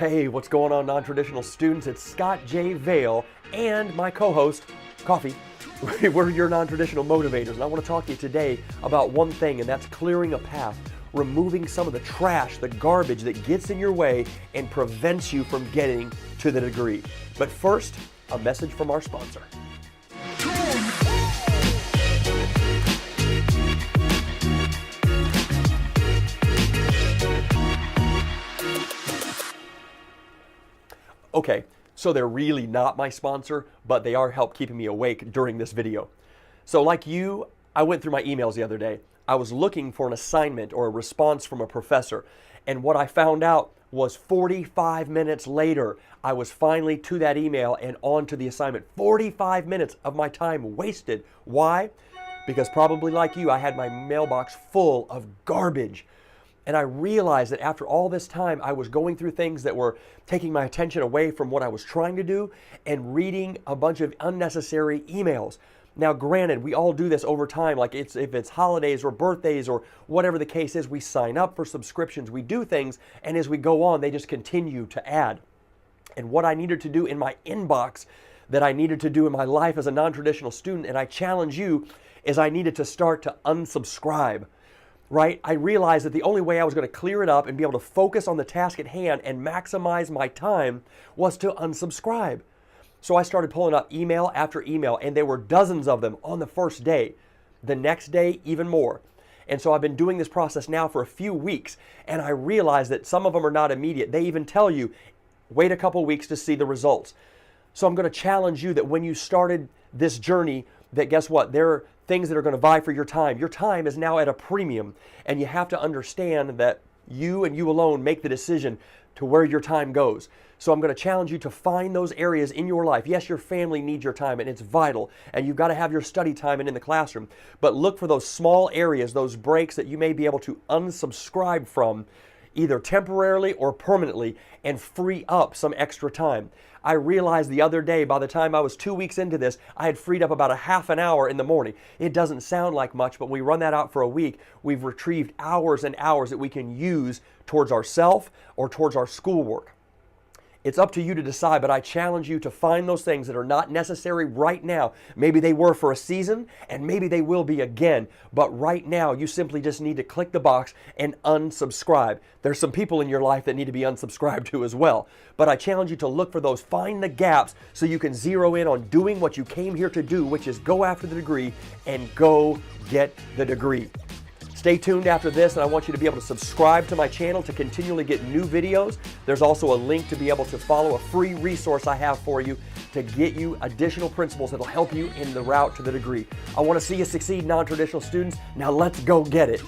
Hey, what's going on, non-traditional students? It's Scott J. Vale and my co-host, Coffee. We're your non-traditional motivators, and I want to talk to you today about one thing, and that's clearing a path, removing some of the trash, the garbage that gets in your way and prevents you from getting to the degree. But first, a message from our sponsor. Okay, so they're really not my sponsor, but they are help keeping me awake during this video. So like you, I went through my emails the other day. I was looking for an assignment or a response from a professor, and what I found out was 45 minutes later, I was finally to that email and on to the assignment. 45 minutes of my time wasted. Why? Because probably like you, I had my mailbox full of garbage. And I realized that after all this time, I was going through things that were taking my attention away from what I was trying to do and reading a bunch of unnecessary emails. Now, granted, we all do this over time, like if it's holidays or birthdays or whatever the case is, we sign up for subscriptions, we do things, and as we go on, they just continue to add. And what I needed to do in my inbox that I needed to do in my life as a non-traditional student, and I challenge you, is I needed to start to unsubscribe. Right? I realized that the only way I was going to clear it up and be able to focus on the task at hand and maximize my time was to unsubscribe. So I started pulling up email after email, and there were dozens of them on the first day. The next day, even more. And so I've been doing this process now for a few weeks, and I realized that some of them are not immediate. They even tell you, wait a couple weeks to see the results. So I'm going to challenge you that when you started this journey, that guess what? There are things that are going to vie for your time. Your time is now at a premium, and you have to understand that you and you alone make the decision to where your time goes. So I'm going to challenge you to find those areas in your life. Yes, your family needs your time, and it's vital, and you've got to have your study time and in the classroom. But look for those small areas, those breaks that you may be able to unsubscribe from, either temporarily or permanently, and free up some extra time. I realized the other day, by the time I was 2 weeks into this, I had freed up about a half an hour in the morning. It doesn't sound like much, but when we run that out for a week, we've retrieved hours and hours that we can use towards ourselves or towards our schoolwork. It's up to you to decide, but I challenge you to find those things that are not necessary right now. Maybe they were for a season, and maybe they will be again. But right now, you simply just need to click the box and unsubscribe. There's some people in your life that need to be unsubscribed to as well. But I challenge you to look for those, find the gaps, so you can zero in on doing what you came here to do, which is go after the degree and go get the degree. Stay tuned after this, and I want you to be able to subscribe to my channel to continually get new videos. There's also a link to be able to follow a free resource I have for you to get you additional principles that will help you in the route to the degree. I want to see you succeed, non-traditional students. Now let's go get it.